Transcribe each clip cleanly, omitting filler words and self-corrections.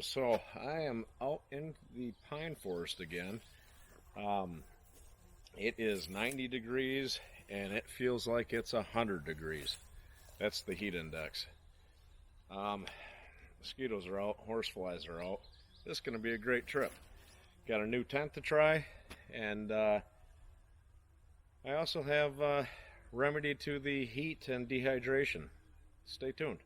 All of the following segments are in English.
outdoors. So I am out in the pine forest again. It is 90 degrees and it feels like it's 100 degrees. That's the heat index. Mosquitoes are out, horseflies are out. This is going to be a great trip. Got a new tent to try, and I also have a remedy to the heat and dehydration. Stay tuned.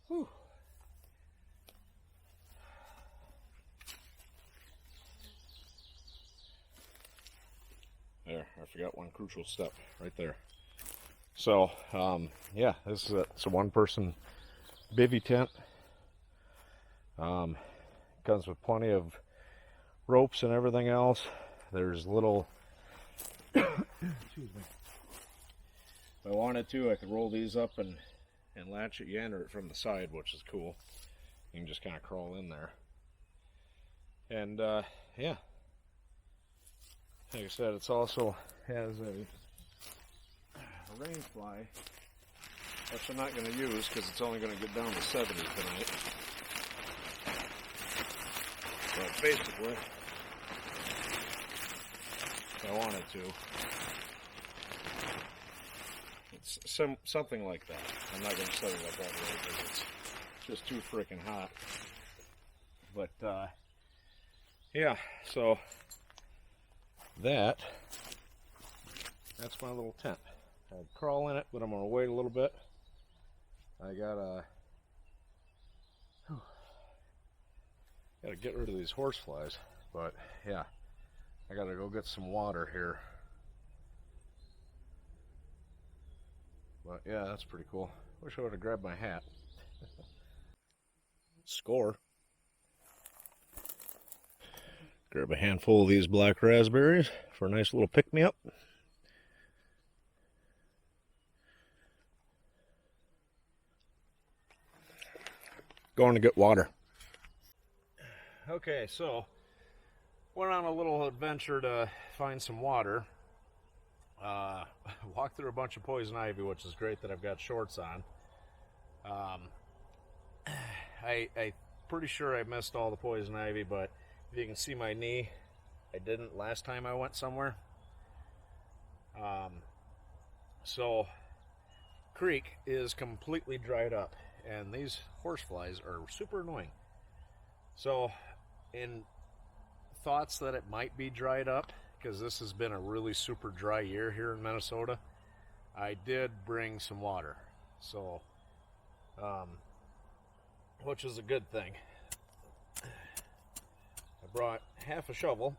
Whew. There, I forgot one crucial step right there. So, yeah, this is it's a one-person bivy tent. Comes with plenty of ropes and everything else. There's little, excuse me. If I wanted to, I could roll these up and latch it. You enter it from the side, which is cool. You can just kind of crawl in there. And, yeah. Like I said, it's also has a rain fly, which I'm not going to use because it's only going to get down to 70 tonight. But basically, if I wanted to, it's something like that. I'm not going to set it up all the way because it's just too freaking hot. But yeah, so that's my little tent. I'd crawl in it, but I'm going to wait a little bit. I gotta get rid of these horse flies, but yeah, I gotta go get some water here. But yeah, that's pretty cool. Wish I would have grabbed my hat. Score. Grab a handful of these black raspberries for a nice little pick-me-up. Going to get water. Okay, so went on a little adventure to find some water. Walked through a bunch of poison ivy, which is great that I've got shorts on. I pretty sure I missed all the poison ivy, but if you can see my knee, I didn't last time I went somewhere. So creek is completely dried up, and these horseflies are super annoying. So in thoughts that it might be dried up, because this has been a really super dry year here in Minnesota, I did bring some water, so which is a good thing. I brought half a shovel,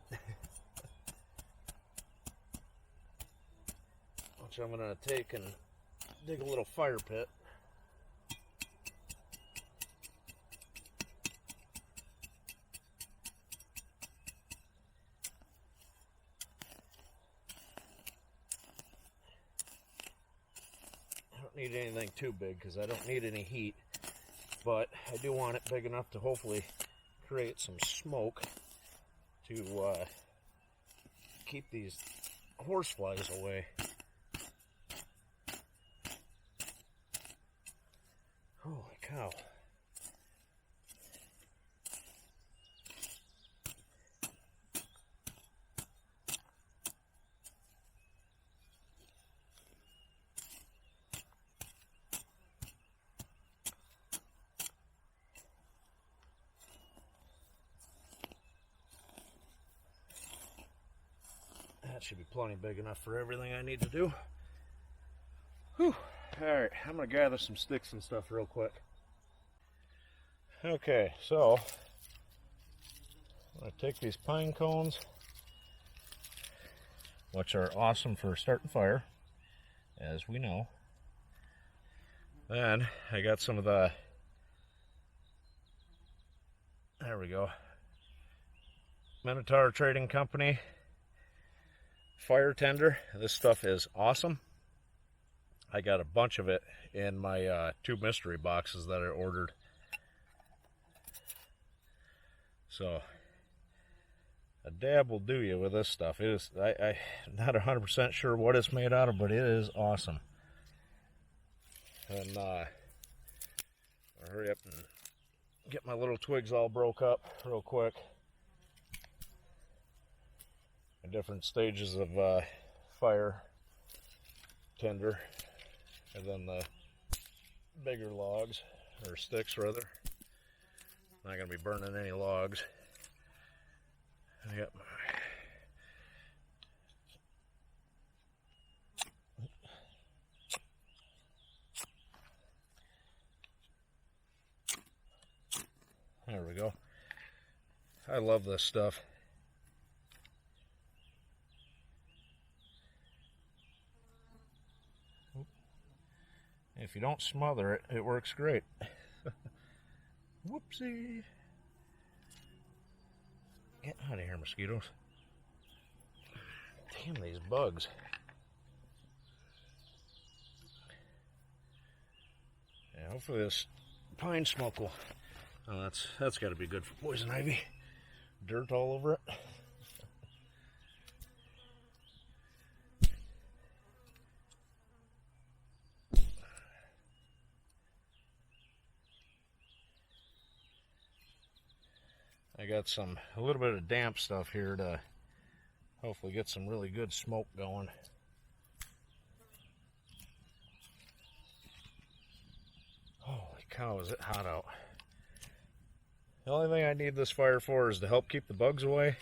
which I'm going to take and dig a little fire pit. I don't need anything too big because I don't need any heat, but I do want it big enough to hopefully create some smoke to keep these horseflies away. Holy cow. That should be plenty big enough for everything I need to do. Whew. Alright, I'm going to gather some sticks and stuff real quick. Okay, so I'm going to take these pine cones, which are awesome for starting fire, as we know. Then I got some of the, there we go, Minotaur Trading Company fire tender. This stuff is awesome. I got a bunch of it in my 2 mystery boxes that I ordered. So a dab will do you with this stuff. It is, I'm not 100% sure what it's made out of, but it is awesome. And I'll hurry up and get my little twigs all broke up real quick. In different stages of fire tinder, and then the bigger logs, or sticks rather. Not going to be burning any logs. I got my there we go. I love this stuff. If you don't smother it, it works great. Whoopsie. Get out of here, mosquitoes. Damn these bugs. Yeah, hopefully this pine smoke will... Oh, that's got to be good for poison ivy. Dirt all over it. I got a little bit of damp stuff here to hopefully get some really good smoke going. Holy cow, is it hot out. The only thing I need this fire for is to help keep the bugs away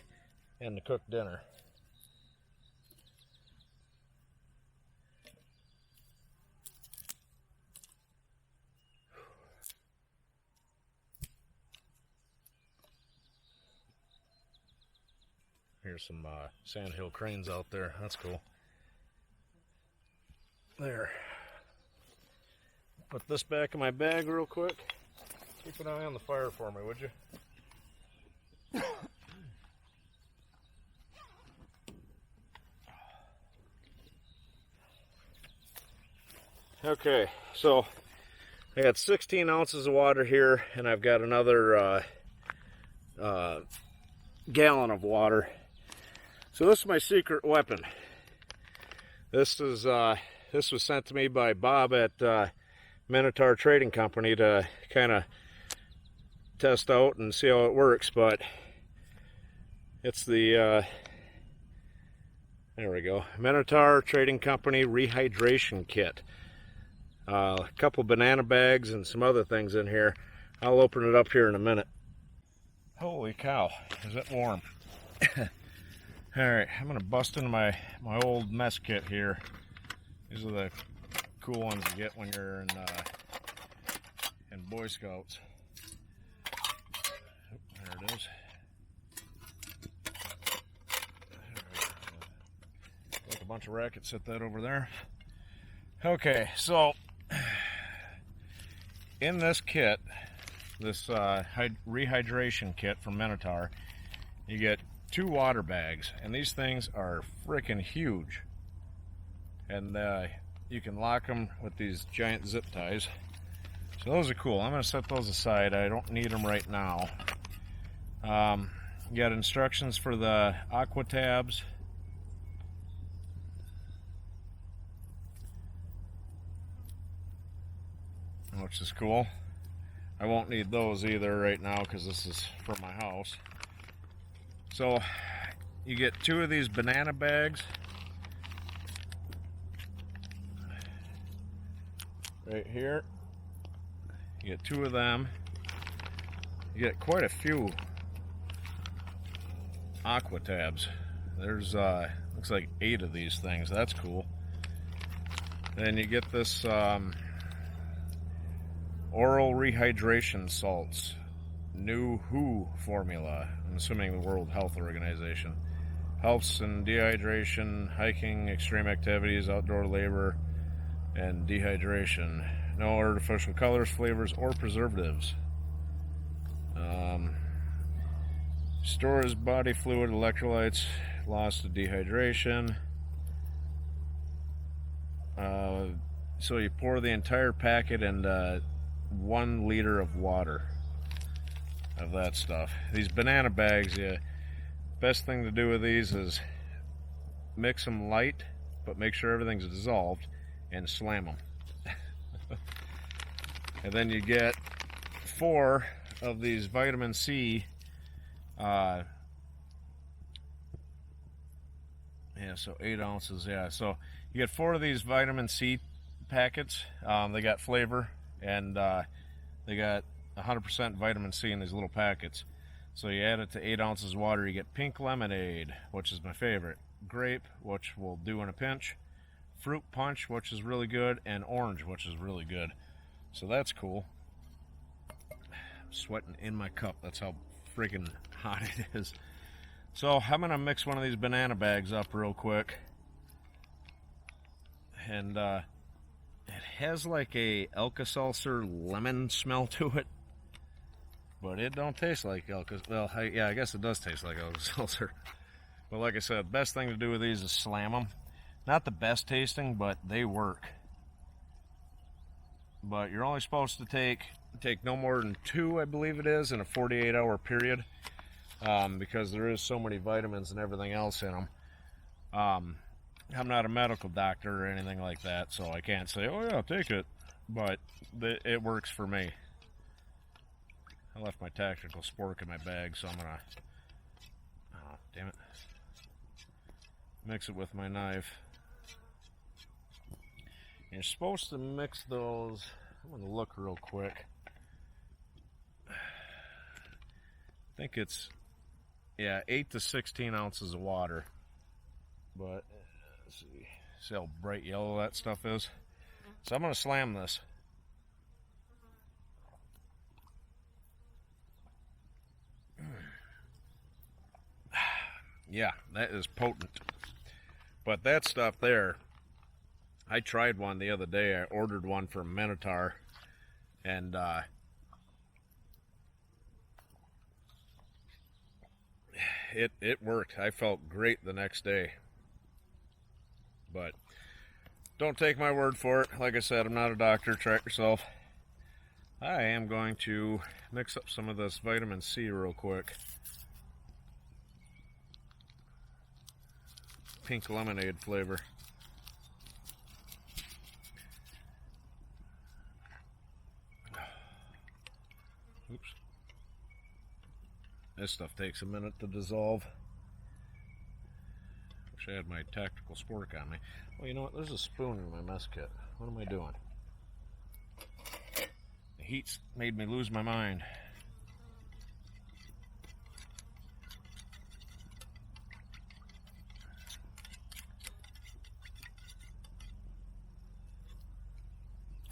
and to cook dinner. Here's some sandhill cranes out there. That's cool. There. Put this back in my bag real quick. Keep an eye on the fire for me, would you? Okay, so I got 16 ounces of water here, and I've got another gallon of water. So this is my secret weapon. This was sent to me by Bob at Minotaur Trading Company to kind of test out and see how it works, but it's the there we go, Minotaur Trading Company Rehydration Kit. A couple banana bags and some other things in here. I'll open it up here in a minute. Holy cow, is it warm. Alright, I'm going to bust into my old mess kit here. These are the cool ones you get when you're in Boy Scouts. There it is. Like a bunch of rackets, set that over there. Okay, so in this kit, this rehydration kit from Minotaur, you get 2 water bags, and these things are freaking huge, and you can lock them with these giant zip ties. So those are cool. I'm going to set those aside. I don't need them right now. You got instructions for the aqua tabs. Which is cool. I won't need those either right now because this is for my house. So you get 2 of these banana bags right here. You get 2 of them. You get quite a few aqua tabs. There's looks like 8 of these things. That's cool. Then you get this oral rehydration salts, new WHO formula. I'm assuming the World Health Organization. Helps in dehydration, hiking, extreme activities, outdoor labor, and dehydration. No artificial colors, flavors, or preservatives. Stores body fluid, electrolytes, lost to dehydration. So you pour the entire packet into 1 liter of water of that stuff. These banana bags, best thing to do with these is mix them light, but make sure everything's dissolved, and slam them. And then you get 4 of these vitamin C. So 8 ounces. So you get 4 of these vitamin C packets. They got flavor, and they got 100% vitamin C in these little packets. So you add it to 8 ounces of water, you get pink lemonade, which is my favorite, grape, which will do in a pinch, fruit punch, which is really good, and orange, which is really good. So that's cool. I'm sweating in my cup. That's how freaking hot it is. So I'm gonna mix one of these banana bags up real quick, and it has like a Alka-Seltzer lemon smell to it, but it don't taste like Alka. Well, yeah, I guess it does taste like Alka-Seltzer. But like I said, best thing to do with these is slam them. Not the best tasting, but they work. But you're only supposed to take no more than 2, I believe it is, in a 48-hour period, because there is so many vitamins and everything else in them. I'm not a medical doctor or anything like that, so I can't say, oh yeah, take it, but it works for me. I left my tactical spork in my bag, so I'm gonna, oh, damn it, mix it with my knife. You're supposed to mix those, I'm gonna look real quick. I think it's, yeah, 8 to 16 ounces of water. But, let's see how bright yellow that stuff is? So I'm gonna slam this. Yeah, that is potent. But that stuff there, I tried one the other day. I ordered one from Minotaur, and it worked. I felt great the next day. But don't take my word for it. Like I said, I'm not a doctor. Try it yourself. I am going to mix up some of this vitamin C real quick. Pink lemonade flavor. Oops. This stuff takes a minute to dissolve. Wish I had my tactical spork on me. Well, you know what? There's a spoon in my mess kit. What am I doing? The heat's made me lose my mind.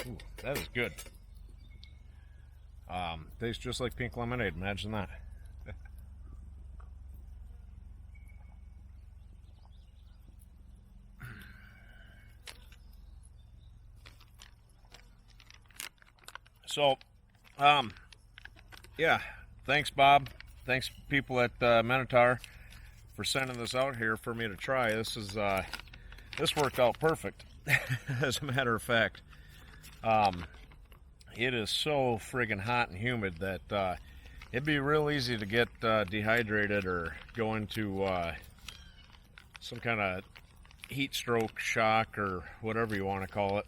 Ooh, that is good. Tastes just like pink lemonade. Imagine that. So, yeah, thanks, Bob. Thanks, people at Minotaur, for sending this out here for me to try. This is this worked out perfect. As a matter of fact, it is so friggin' hot and humid that it'd be real easy to get dehydrated or go into some kind of heat stroke, shock, or whatever you want to call it.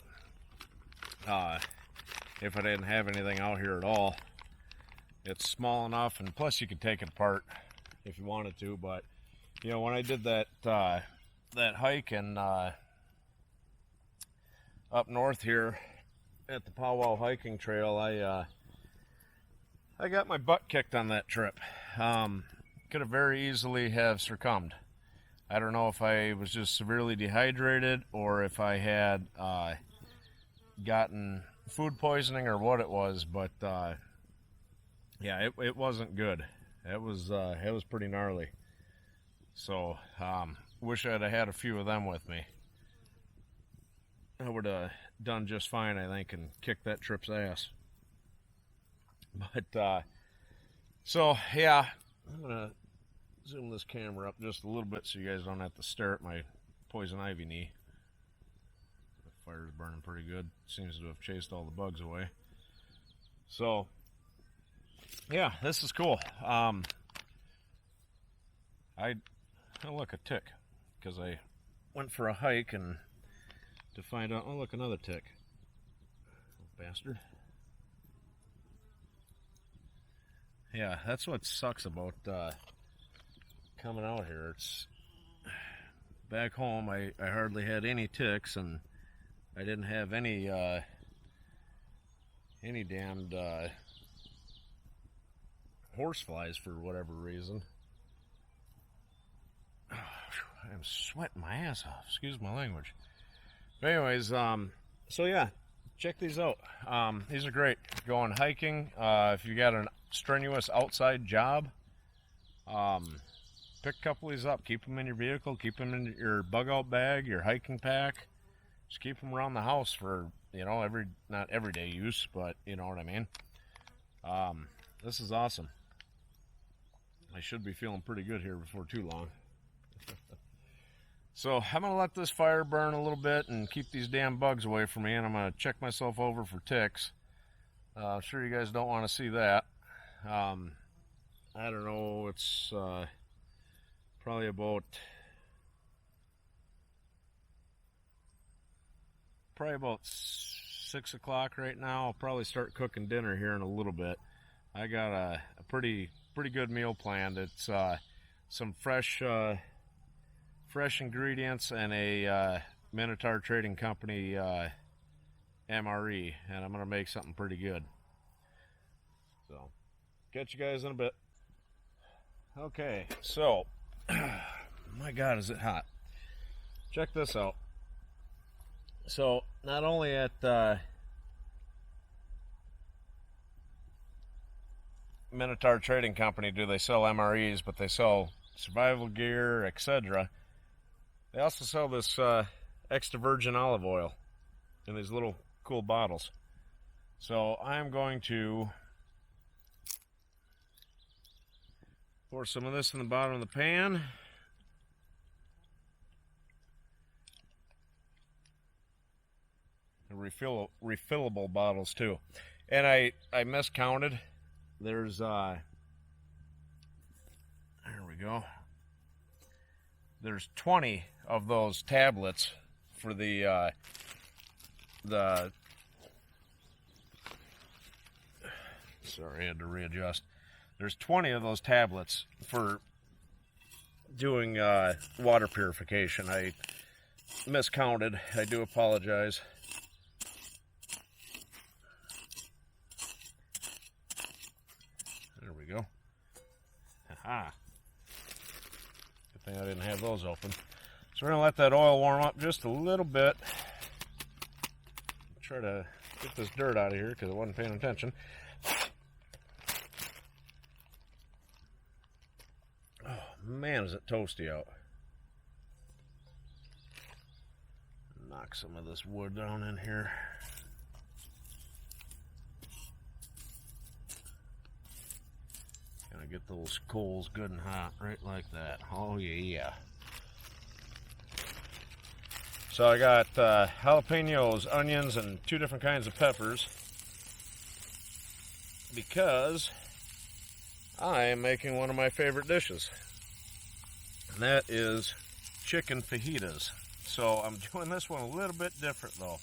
If I didn't have anything out here at all. It's small enough, and plus you could take it apart if you wanted to. But you know, when I did that that hike and up north here at the Powwow hiking trail, I got my butt kicked on that trip. Could have very easily have succumbed. I don't know if I was just severely dehydrated or if I had gotten food poisoning or what it was, but yeah, it wasn't good. It was pretty gnarly. So wish I'd have had a few of them with me. I would have done just fine, I think, and kicked that trip's ass. But so yeah, I'm gonna zoom this camera up just a little bit so you guys don't have to stare at my poison ivy knee. Fire's burning pretty good. Seems to have chased all the bugs away. So, yeah, this is cool. Oh, look, a tick. Because I went for a hike and to find out, oh, look, another tick. Little bastard. Yeah, that's what sucks about coming out here. It's back home, I hardly had any ticks, and I didn't have any damned horseflies for whatever reason. Oh, I'm sweating my ass off. Excuse my language. But anyways, so yeah, check these out. These are great. Going hiking. If you got a strenuous outside job, pick a couple of these up. Keep them in your vehicle. Keep them in your bug out bag, your hiking pack. Just keep them around the house for, you know, not everyday use, but you know what I mean. This is awesome. I should be feeling pretty good here before too long. So I'm going to let this fire burn a little bit and keep these damn bugs away from me, and I'm going to check myself over for ticks. I'm sure you guys don't want to see that. I don't know, it's probably about 6 o'clock right now. I'll probably start cooking dinner here in a little bit. I got a pretty good meal planned. It's some fresh ingredients and a Minotaur Trading Company MRE, and I'm gonna make something pretty good. So, catch you guys in a bit. Okay, so my God, is it hot? Check this out. So, not only at Minotaur Trading Company do they sell MREs, but they sell survival gear, etc. They also sell this extra virgin olive oil in these little cool bottles. So I'm going to pour some of this in the bottom of the pan. Refillable bottles too. And I miscounted. There's there we go. There's 20 of those tablets for the sorry, I had to readjust. There's 20 of those tablets for doing water purification. I miscounted. I do apologize. There we go. Aha. Good thing I didn't have those open. So we're going to let that oil warm up just a little bit. Try to get this dirt out of here because I wasn't paying attention. Oh man, is it toasty out. Knock some of this wood down in here. Gotta get those coals good and hot, right like that. Oh yeah. So I got jalapenos, onions, and 2 different kinds of peppers because I am making one of my favorite dishes, and that is chicken fajitas. So I'm doing this one a little bit different though.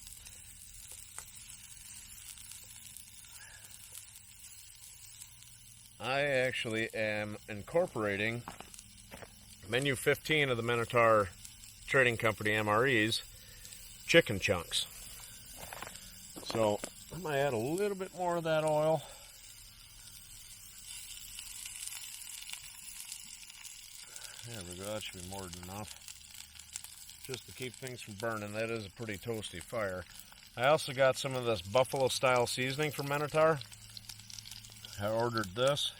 I actually am incorporating menu 15 of the Minotaur Trading Company MREs, chicken chunks. So I might add a little bit more of that oil. There we go, that should be more than enough. Just to keep things from burning. That is a pretty toasty fire. I also got some of this buffalo style seasoning from Minotaur. I ordered this.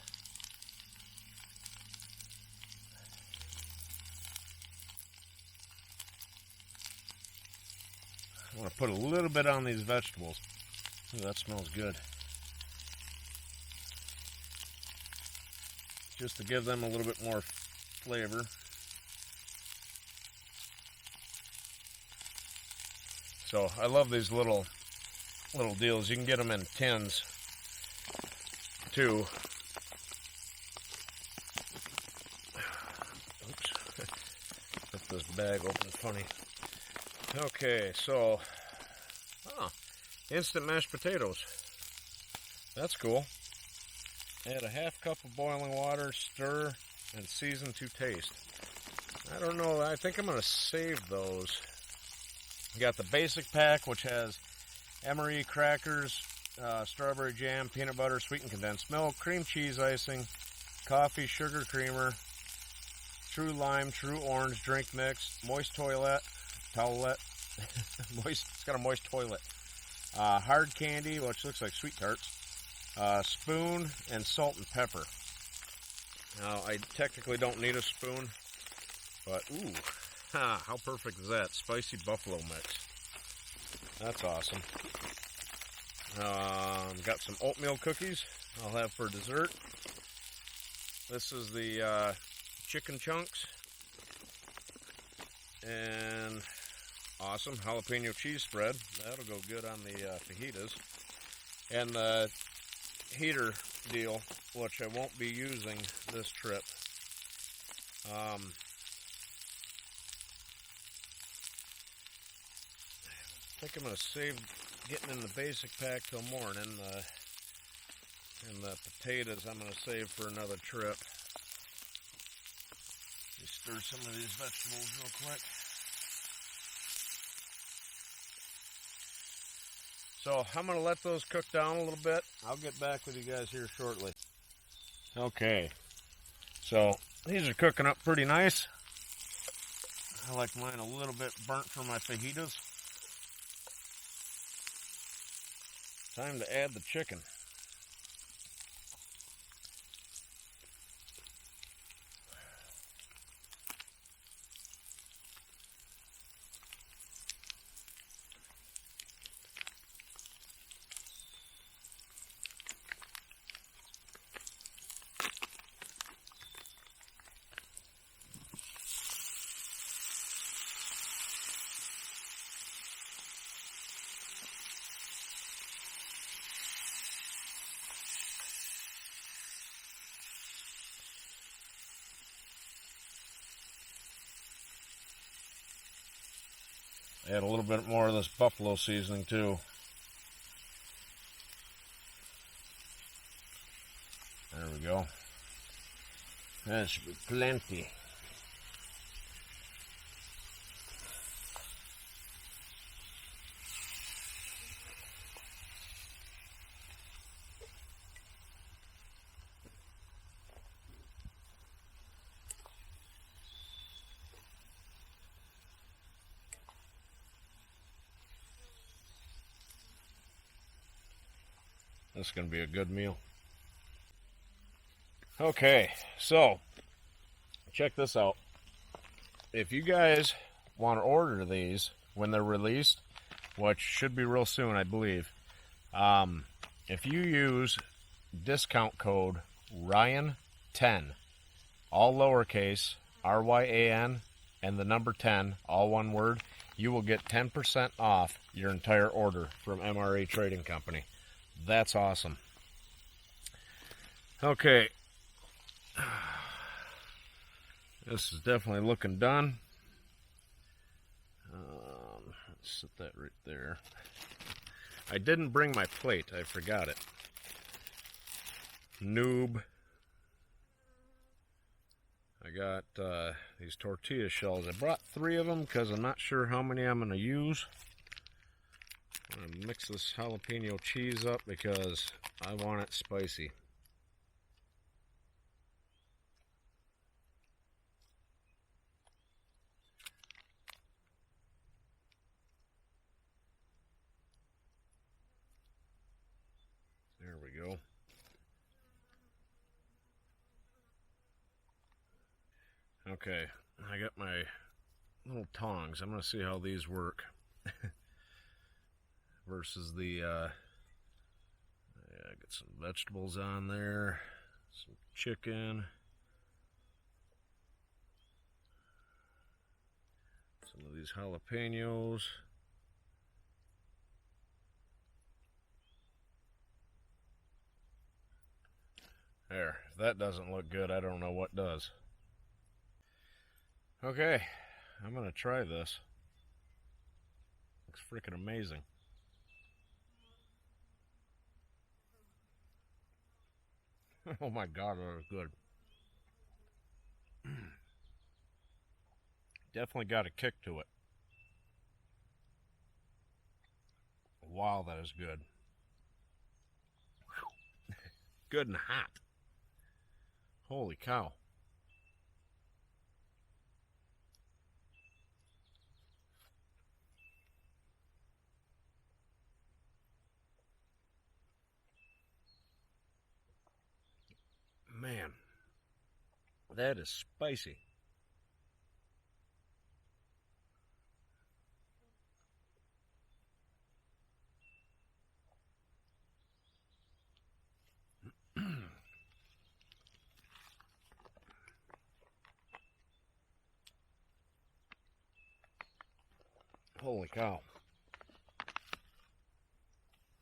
I want to put a little bit on these vegetables. Ooh, that smells good. Just to give them a little bit more flavor. So I love these little deals. You can get them in tins too. Oops. Put this bag open funny. Okay, so instant mashed potatoes. That's cool. Add a half cup of boiling water, stir, and season to taste. I don't know, I think I'm going to save those. You got the basic pack, which has MRE crackers, strawberry jam, peanut butter, sweetened condensed milk, cream cheese icing, coffee, sugar creamer, true lime, true orange drink mix, moist towelette, it's got a moist toilet, hard candy, which looks like sweet tarts, spoon, and salt and pepper. Now, I technically don't need a spoon, but ooh, how perfect is that? Spicy buffalo mix. That's awesome. Got some oatmeal cookies I'll have for dessert. This is the chicken chunks. And awesome jalapeno cheese spread. That'll go good on the fajitas. And the heater deal, which I won't be using this trip. I think I'm going to save getting in the basic pack till morning. And the potatoes I'm going to save for another trip. Let me stir some of these vegetables real quick. So I'm going to let those cook down a little bit. I'll get back with you guys here shortly. Okay, so these are cooking up pretty nice. I like mine a little bit burnt for my fajitas. Time to add the chicken. Add a little bit more of this buffalo seasoning too. There we go. That should be plenty. This is going to be a good meal. Okay, so check this out. If you guys want to order these when they're released, which should be real soon, I believe, if you use discount code RYAN10, all lowercase, RYAN, and the number 10, all one word, you will get 10% off your entire order from MRA Trading Company. That's awesome. Okay. This is definitely looking done. Let's set that right there. I didn't bring my plate. I forgot it. Noob. I got these tortilla shells. I brought 3 of them because I'm not sure how many I'm going to use. I'm going to mix this jalapeno cheese up because I want it spicy. There we go. Okay, I got my little tongs. I'm going to see how these work. Versus the, yeah, I got some vegetables on there, some chicken, some of these jalapenos. There, if that doesn't look good, I don't know what does. Okay, I'm gonna try this. Looks freaking amazing. Oh my god, that is good. Definitely got a kick to it. Wow, that is good. Good and hot. Holy cow. Man, that is spicy. Holy cow.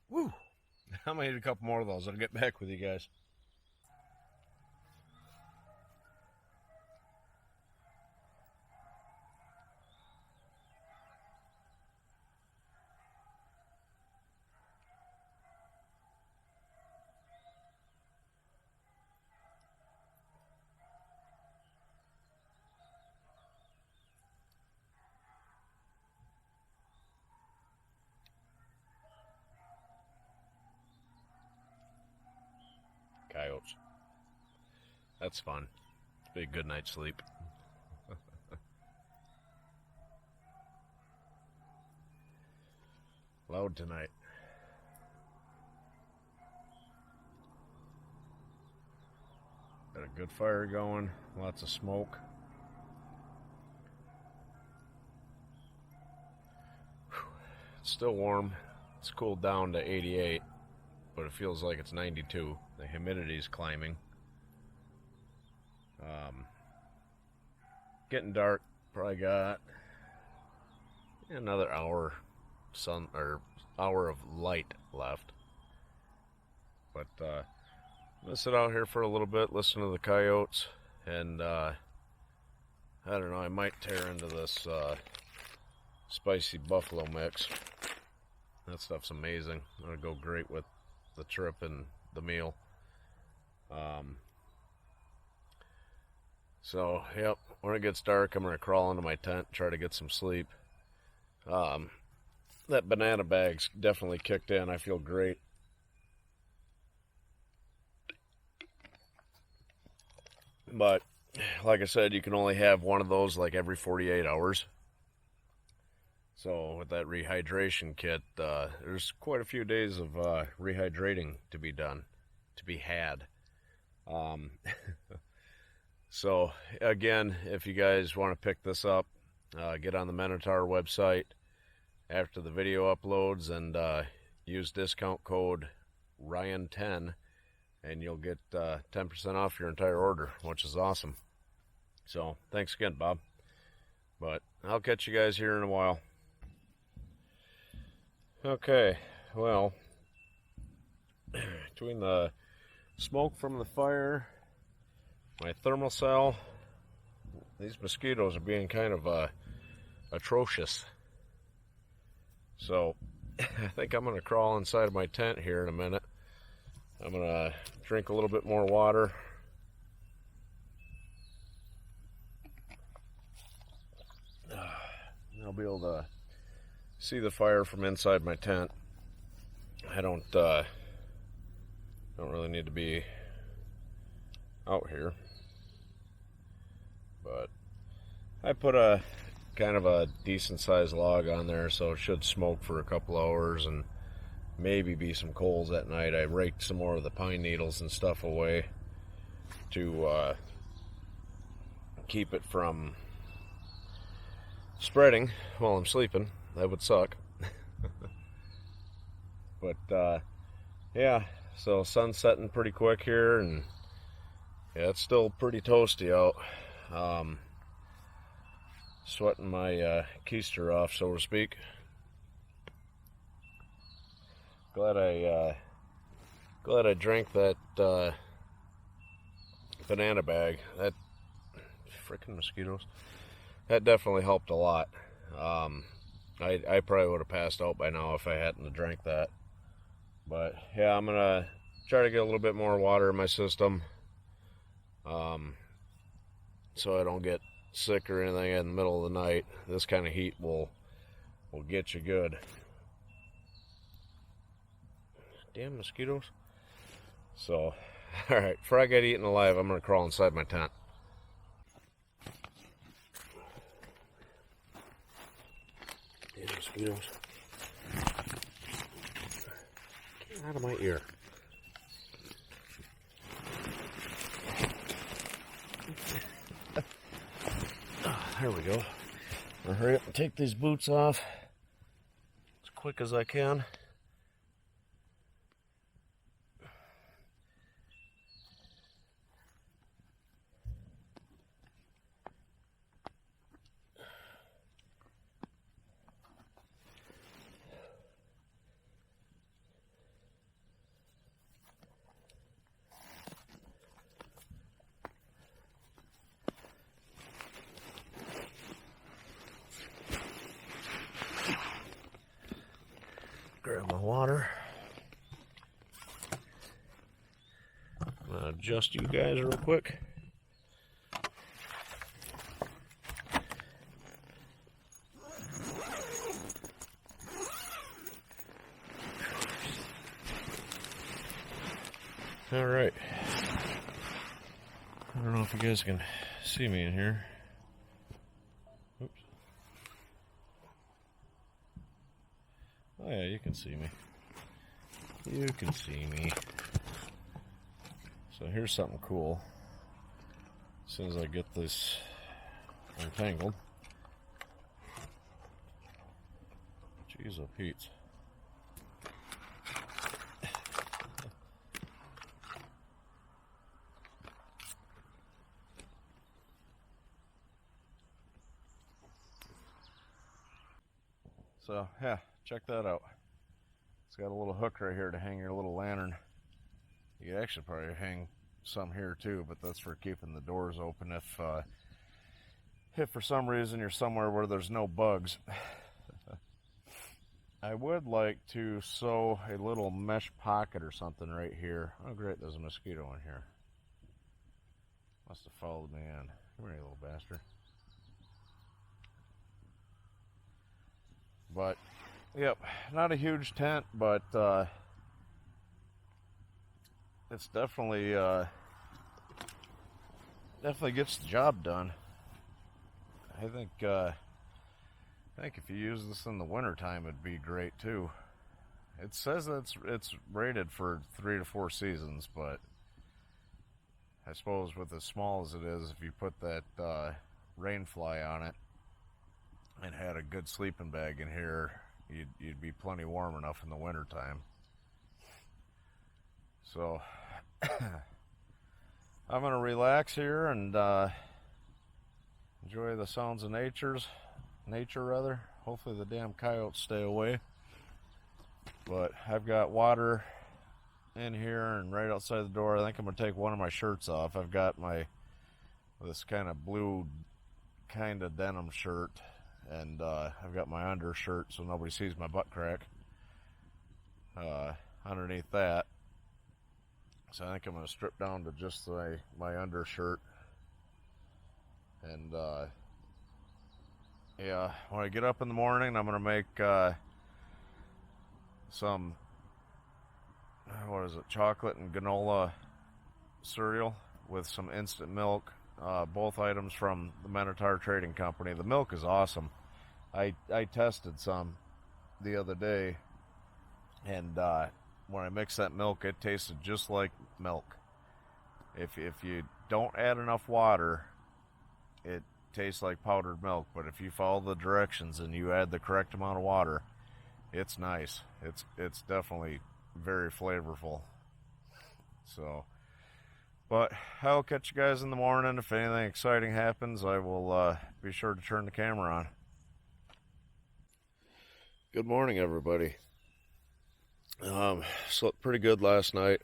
Woo! I'm gonna eat a couple more of those. I'll get back with you guys. That's fun. Be a good night's sleep. Loud tonight. Got a good fire going, lots of smoke. It's still warm. It's cooled down to 88, but it feels like it's 92. The humidity's climbing. Getting dark. Probably got another hour hour of light left. But I'm gonna sit out here for a little bit, listen to the coyotes, and I don't know, I might tear into this spicy buffalo mix. That stuff's amazing. It'll go great with the trip and the meal. So, yep, when it gets dark, I'm going to crawl into my tent, try to get some sleep. That banana bag's definitely kicked in. I feel great. But, like I said, you can only have one of those like every 48 hours. So, with that rehydration kit, there's quite a few days of rehydrating to be done, to be had. So, again, if you guys want to pick this up, get on the Minotaur website after the video uploads and use discount code Ryan10 and you'll get 10% off your entire order, which is awesome. So, thanks again, Bob. But I'll catch you guys here in a while. Okay, well, between the smoke from the fire, my thermal cell, these mosquitoes are being kind of atrocious. So I think I'm going to crawl inside of my tent here in a minute. I'm going to drink a little bit more water. I'll be able to see the fire from inside my tent. I don't really need to be out here, but I put a kind of a decent sized log on there, so it should smoke for a couple hours and maybe be some coals at night. I raked some more of the pine needles and stuff away to keep it from spreading while I'm sleeping. That would suck. But yeah, so sun's setting pretty quick here, and yeah, it's still pretty toasty out. Sweating my keister off, so to speak. Glad I drank that banana bag. That freaking mosquitoes. That definitely helped a lot. I probably would have passed out by now if I hadn't drank that. But yeah, I'm gonna try to get a little bit more water in my system, so I don't get sick or anything in the middle of the night. This kind of heat will get you good. Damn mosquitoes. So, alright, before I get eaten alive, I'm gonna crawl inside my tent. Damn mosquitoes. Get out of my ear. There we go. I'll hurry up and take these boots off as quick as I can. Grab my water. I'm gonna adjust you guys real quick. All right. I don't know if you guys can see me in here. Oops. Oh yeah, you can see me. You can see me. So here's something cool. As soon as I get this untangled. Jeez, oh Pete. So, yeah, check that out. It's got a little hook right here to hang your little lantern. You could actually probably hang some here too, but that's for keeping the doors open if for some reason you're somewhere where there's no bugs. I would like to sew a little mesh pocket or something right here. Oh great, there's a mosquito in here. Must have followed me in. Come here, you little bastard. But, yep, not a huge tent, but it's definitely gets the job done. I think if you use this in the wintertime, it'd be great too. It says it's rated for 3 to 4 seasons, but I suppose with as small as it is, if you put that rainfly on it and had a good sleeping bag in here, you'd be plenty warm enough in the wintertime. So I'm gonna relax here and enjoy the sounds of nature. Hopefully the damn coyotes stay away. But I've got water in here and right outside the door. I think I'm gonna take one of my shirts off. I've got this kind of blue kind of denim shirt, and I've got my undershirt so nobody sees my butt crack underneath that. So I think I'm going to strip down to just my undershirt. And yeah, when I get up in the morning, I'm going to make some, chocolate and granola cereal with some instant milk. Both items from the Minotaur Trading Company. The milk is awesome. I tested some the other day, and when I mixed that milk, it tasted just like milk. If you don't add enough water, it tastes like powdered milk. But if you follow the directions and you add the correct amount of water, it's nice. It's definitely very flavorful. So. But I'll catch you guys in the morning. If anything exciting happens, I will be sure to turn the camera on. Good morning, everybody. Slept pretty good last night.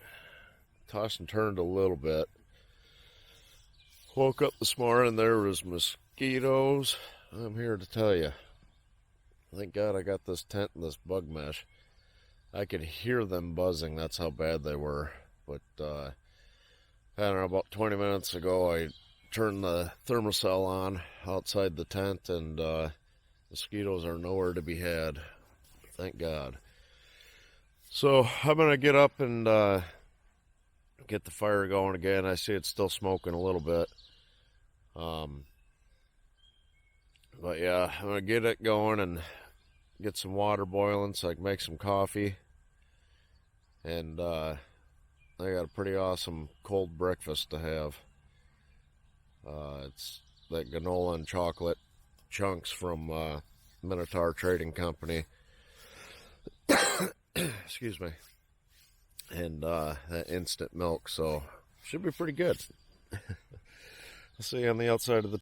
Tossed and turned a little bit. Woke up this morning, there was mosquitoes. I'm here to tell you. Thank God I got this tent and this bug mesh. I could hear them buzzing. That's how bad they were. But, I don't know, about 20 minutes ago, I turned the thermocell on outside the tent, and mosquitoes are nowhere to be had. Thank God. So I'm going to get up and get the fire going again. I see it's still smoking a little bit. But yeah, I'm going to get it going and get some water boiling so I can make some coffee. And I got a pretty awesome cold breakfast to have. It's that granola and chocolate chunks from Minotaur Trading Company. Excuse me. And that instant milk, so should be pretty good. I'll see you on the outside of the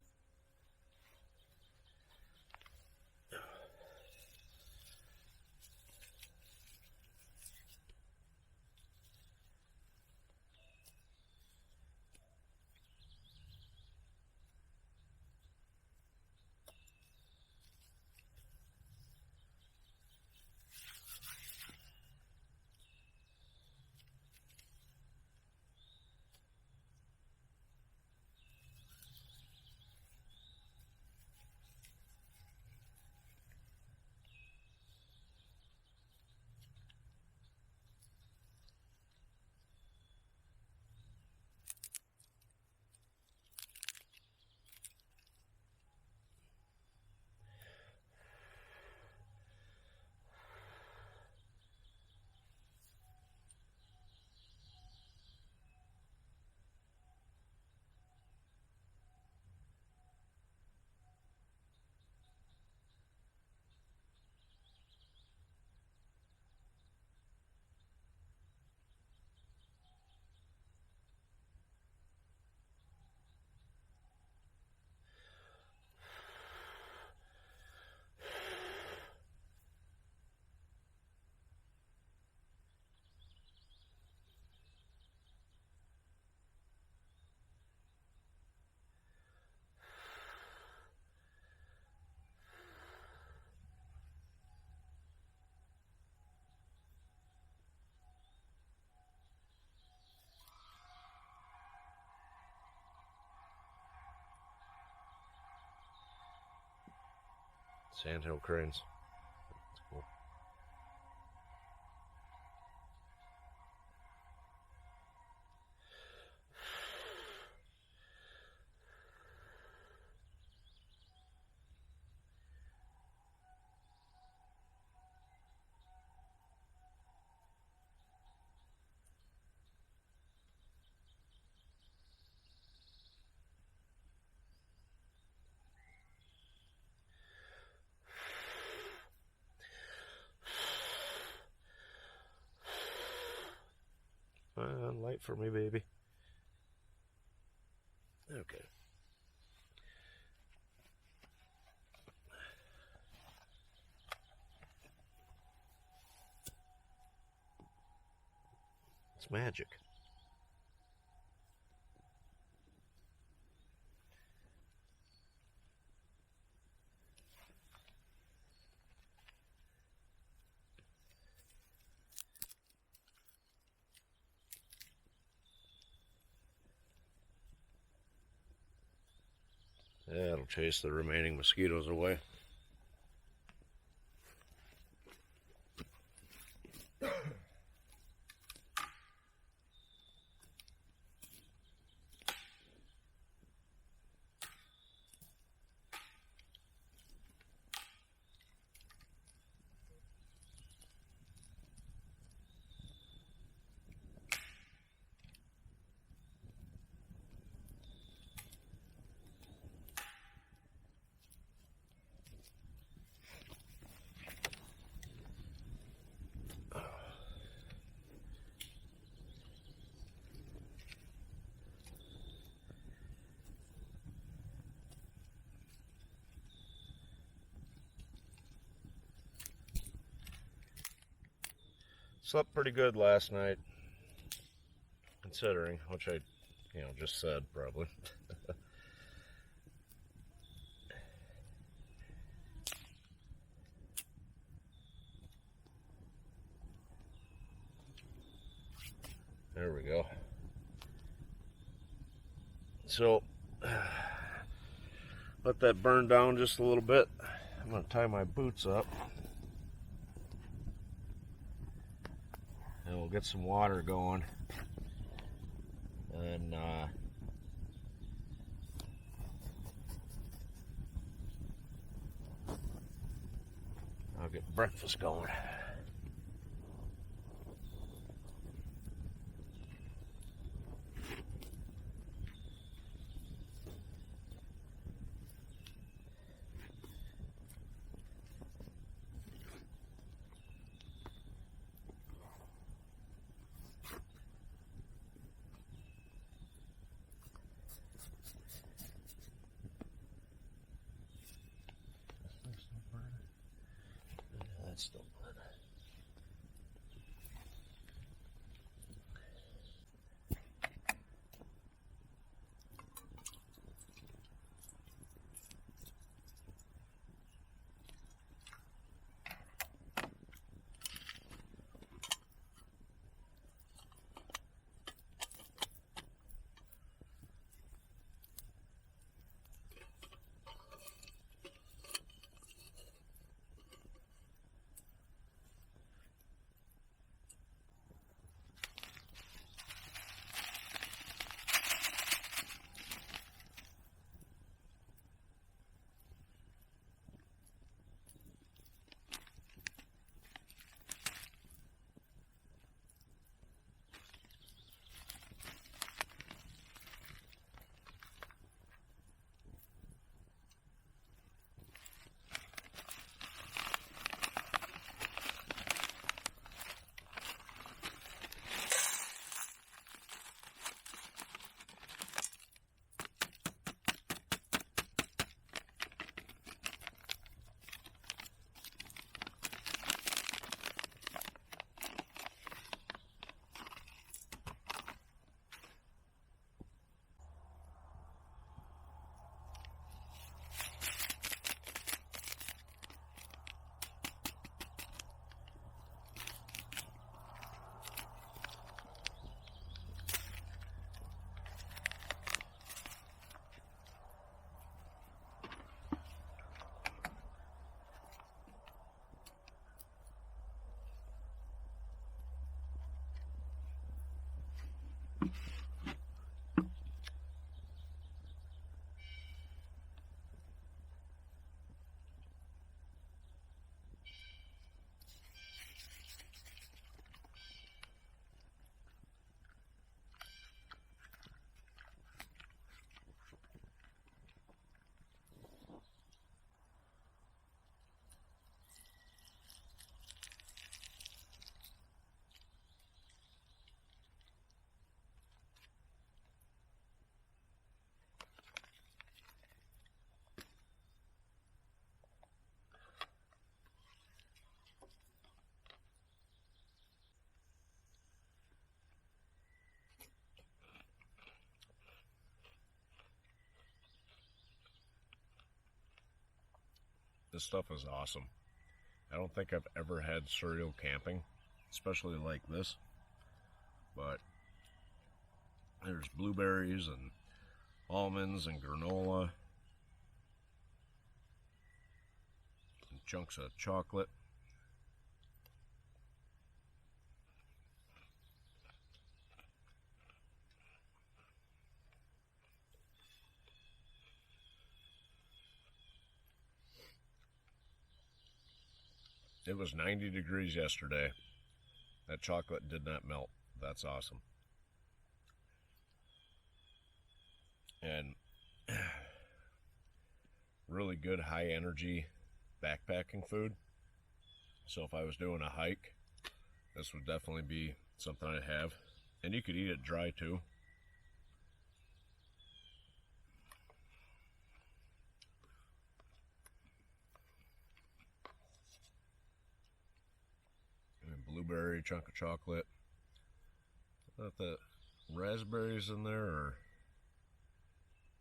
Sandhill cranes. That's cool. Light for me, baby. Okay. It's magic. That'll chase the remaining mosquitoes away. Slept pretty good last night, considering, which I, just said probably. There we go. So, let that burn down just a little bit. I'm going to tie my boots up. And we'll get some water going. And I'll get breakfast going. That's still burning. This stuff is awesome. I don't think I've ever had cereal camping, especially like this. But there's blueberries and almonds and granola and chunks of chocolate. It was 90 degrees yesterday. That chocolate did not melt. That's awesome. And really good high energy backpacking food. So if I was doing a hike, this would definitely be something I'd have. And you could eat it dry too. And blueberry, chunk of chocolate. I thought the raspberries in there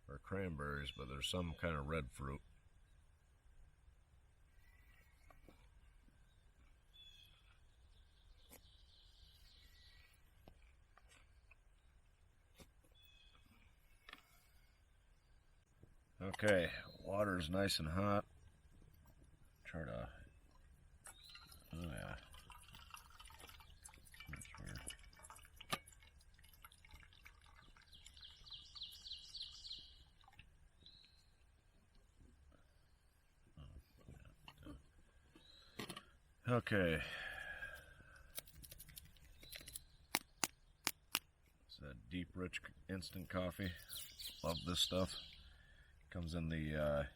or cranberries, but there's some kind of red fruit. Okay, water is nice and hot. Try to, oh yeah. That's weird. Okay. It's that deep, rich, instant coffee. Love this stuff. Comes in the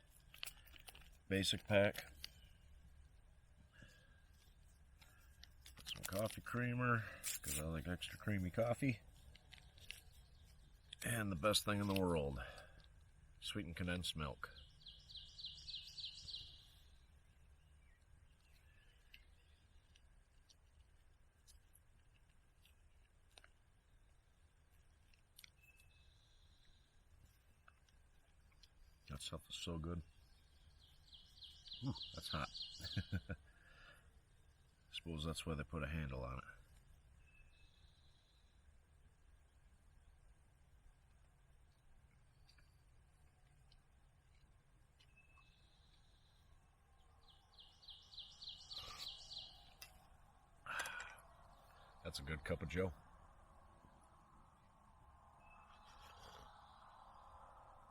basic pack. Some coffee creamer, because I like extra creamy coffee. And the best thing in the world, sweetened condensed milk. That stuff is so good. Ooh, that's hot. I suppose that's why they put a handle on it. That's a good cup of joe.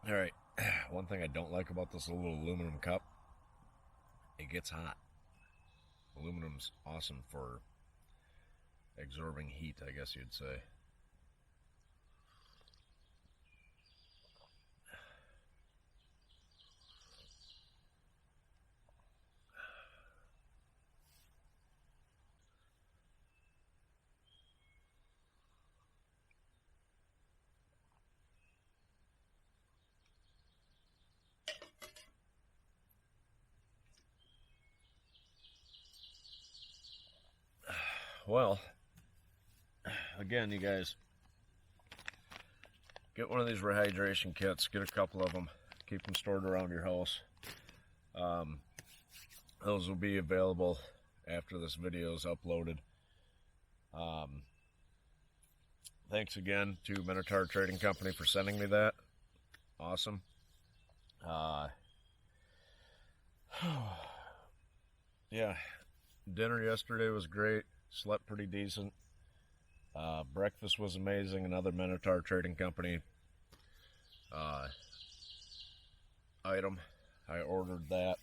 All right. One thing I don't like about this little aluminum cup, it gets hot. Aluminum's awesome for absorbing heat, I guess you'd say. Well, again, you guys, get one of these rehydration kits. Get a couple of them. Keep them stored around your house. Those will be available after this video is uploaded. Thanks again to Minotaur Trading Company for sending me that. Awesome. Yeah, dinner yesterday was great. Slept pretty decent. Breakfast was amazing. Another Minotaur Trading Company item. I ordered that.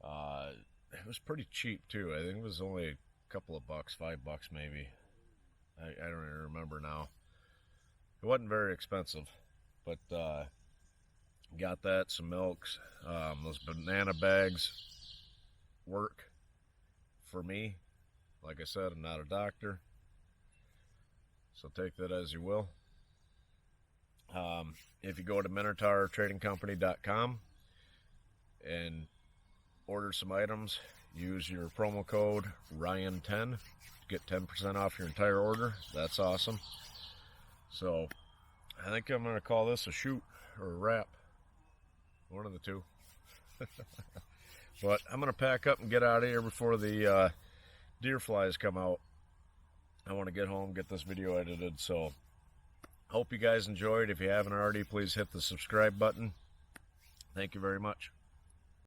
It was pretty cheap too. I think it was only a couple of bucks, $5 maybe. I don't even remember now. It wasn't very expensive, but got that, some milks. Those banana bags work for me. Like I said, I'm not a doctor, so take that as you will. If you go to MinotaurTradingCompany.com and order some items, use your promo code Ryan10 to get 10% off your entire order. That's awesome. So I think I'm going to call this a shoot or a wrap. One of the two. But I'm going to pack up and get out of here before the deer flies come out. I want to get home, get this video edited. So hope you guys enjoyed. If you haven't already, please hit the subscribe button. Thank you very much.